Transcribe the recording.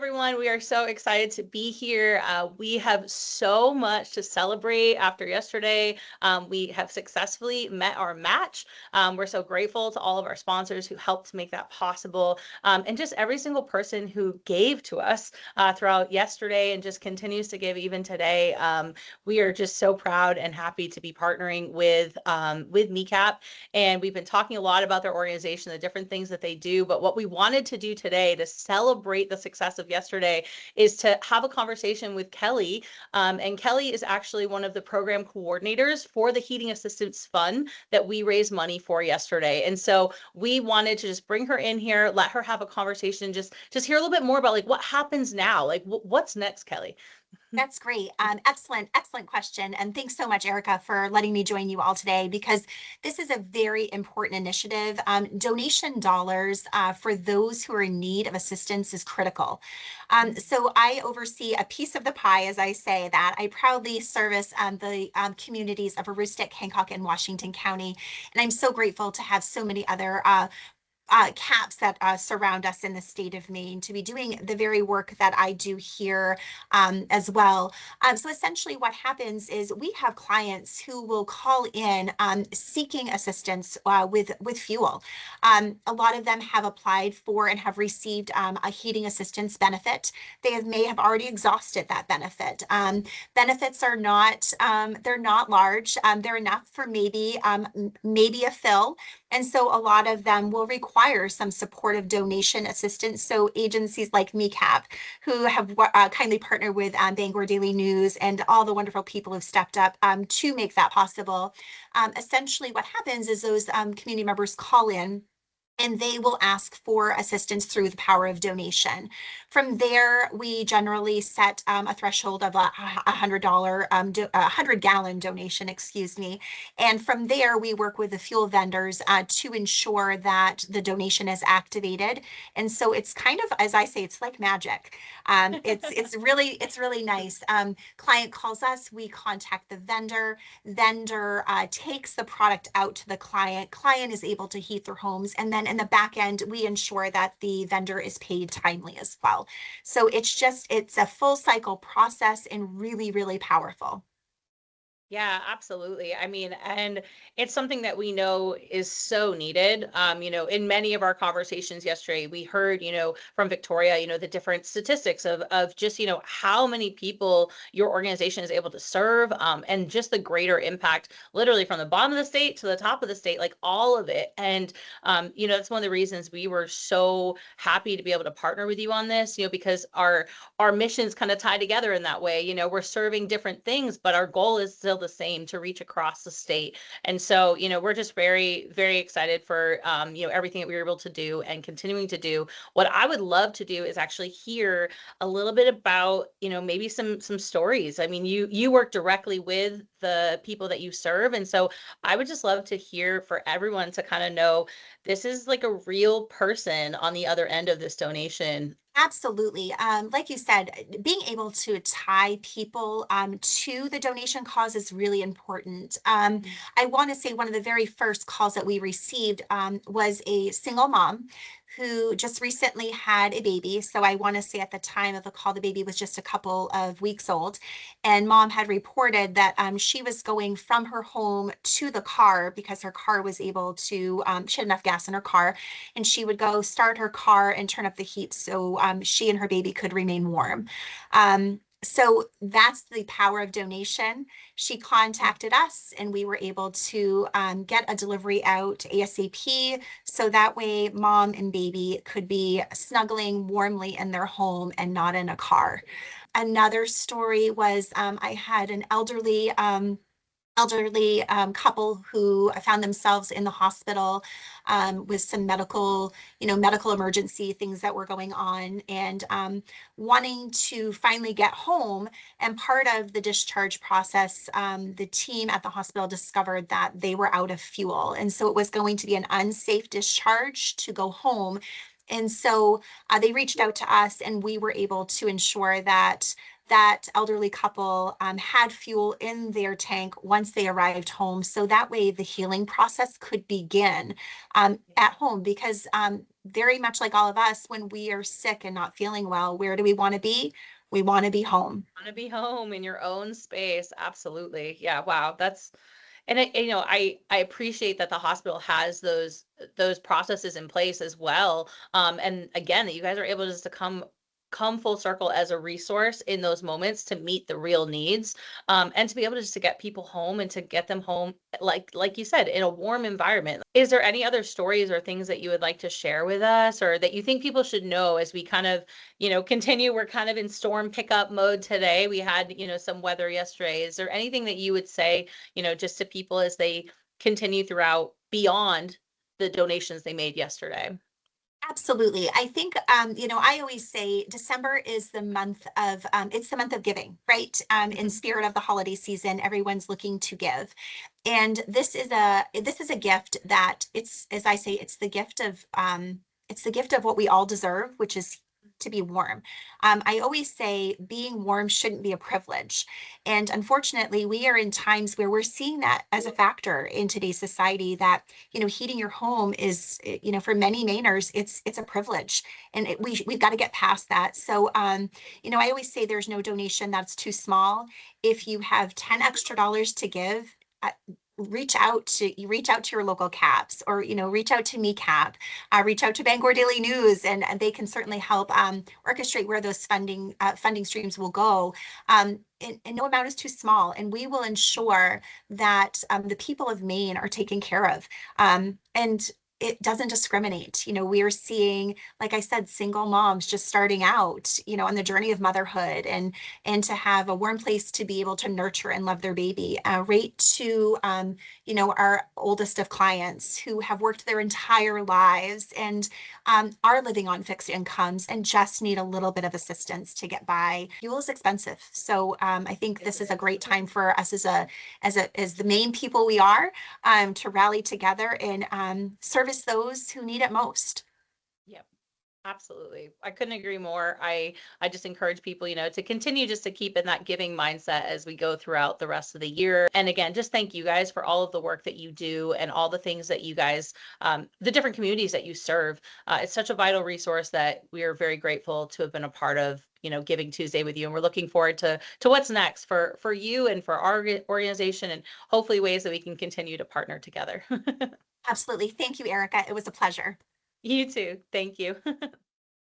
everyone. We are so excited to be here. We have so much to celebrate after yesterday. We have successfully met our match. We're so grateful to all of our sponsors who helped make that possible, and just every single person who gave to us throughout yesterday and just continues to give even today. We are just so proud and happy to be partnering with ACAP, and we've been talking a lot about their organization, the different things that they do. But what we wanted to do today to celebrate the success of yesterday is to have a conversation with Kelli. And Kelli is actually one of the program coordinators for the Heating Assistance Fund that we raised money for yesterday. And so we wanted to just bring her in here, let her have a conversation, just hear a little bit more about like what happens now, like what's next, Kelli? That's great. Excellent question. And thanks so much, Erica, for letting me join you all today, because this is a very important initiative. Donation dollars for those who are in need of assistance is critical. So I oversee a piece of the pie, as I say that. I proudly service the communities of Aroostook, Hancock, and Washington County. And I'm so grateful to have so many other CAPs that surround us in the state of Maine to be doing the very work that I do here as well. So essentially what happens is we have clients who will call in seeking assistance with fuel. A lot of them have applied for and have received a heating assistance benefit. May have already exhausted that benefit. Benefits are not, they're not large. They're enough for maybe a fill. And so a lot of them will require some supportive donation assistance. So agencies like ACAP, who have kindly partnered with Bangor Daily News and all the wonderful people who've stepped up to make that possible. Essentially what happens is those community members call in and they will ask for assistance through the power of donation. From there, we generally set a threshold of a $100 gallon donation, excuse me. And from there, we work with the fuel vendors to ensure that the donation is activated. And so it's kind of, as I say, it's like magic. It's really nice. Client calls us, we contact the vendor. Vendor takes the product out to the client. Client is able to heat their homes, and then in the back end, we ensure that the vendor is paid timely as well. So it's a full cycle process and really, really powerful. Yeah, absolutely. I mean, and it's something that we know is so needed. In many of our conversations yesterday, we heard, from Victoria, the different statistics of just, how many people your organization is able to serve, and just the greater impact, literally from the bottom of the state to the top of the state, like all of it. And, that's one of the reasons we were so happy to be able to partner with you on this, because our missions kind of tie together in that way. We're serving different things, but our goal is still the same, to reach across the state. And so, we're just very, very excited for, everything that we were able to do and continuing to do. What I would love to do is actually hear a little bit about, maybe some stories. I mean, you work directly with the people that you serve. And so I would just love to hear for everyone to kind of know this is like a real person on the other end of this donation. Absolutely. Like you said, being able to tie people to the donation cause is really important. I want to say one of the very first calls that we received was a single mom who just recently had a baby. So I want to say at the time of the call, the baby was just a couple of weeks old. And mom had reported that she was going from her home to the car because her car was able to, she had enough gas in her car, and she would go start her car and turn up the heat so she and her baby could remain warm. So that's the power of donation. She contacted us and we were able to get a delivery out ASAP. So that way mom and baby could be snuggling warmly in their home and not in a car. Another story was I had an elderly couple who found themselves in the hospital with some medical emergency things that were going on, and wanting to finally get home. And part of the discharge process, the team at the hospital discovered that they were out of fuel. And so it was going to be an unsafe discharge to go home. And so they reached out to us, and we were able to ensure that that elderly couple had fuel in their tank once they arrived home. So that way the healing process could begin at home, because very much like all of us, when we are sick and not feeling well, where do we want to be? We want to be home. Want to be home in your own space. Absolutely. Yeah. Wow. That's and I appreciate that the hospital has those processes in place as well. And again, that you guys are able just to come full circle as a resource in those moments to meet the real needs, and to be able just to get people home and to get them home, like you said, in a warm environment. Is there any other stories or things that you would like to share with us, or that you think people should know as we kind of continue? We're kind of in storm pickup mode today. We had some weather yesterday. Is there anything that you would say just to people as they continue throughout beyond the donations they made yesterday? Absolutely. I think, I always say December is the month of, it's the month of giving, right? In Mhm. spirit of the holiday season, everyone's looking to give. And this is a gift that it's, as I say, it's the gift of what we all deserve, which is to be warm. I always say being warm shouldn't be a privilege. And unfortunately, we are in times where we're seeing that as a factor in today's society, that heating your home is, for many Mainers, it's a privilege, and we've got to get past that. So, I always say there's no donation that's too small. If you have 10 extra dollars to give, reach out to your local caps, or reach out to me cap, reach out to Bangor Daily News, and they can certainly help orchestrate where those funding streams will go. And no amount is too small, and we will ensure that the people of Maine are taken care of. And it doesn't discriminate. We are seeing, like I said, single moms just starting out, on the journey of motherhood, and to have a warm place to be able to nurture and love their baby. Right to our oldest of clients who have worked their entire lives and are living on fixed incomes and just need a little bit of assistance to get by. Fuel is expensive, so I think this is a great time for us as the Maine people we are, to rally together and service those who need it most. Yep. Absolutely. I couldn't agree more. I just encourage people, to continue just to keep in that giving mindset as we go throughout the rest of the year. And again, just thank you guys for all of the work that you do and all the things that you guys, the different communities that you serve. It's such a vital resource that we are very grateful to have been a part of, Giving Tuesday with you. And we're looking forward to what's next for you and for our organization, and hopefully ways that we can continue to partner together. Absolutely. Thank you, Erica. It was a pleasure. You too. Thank you.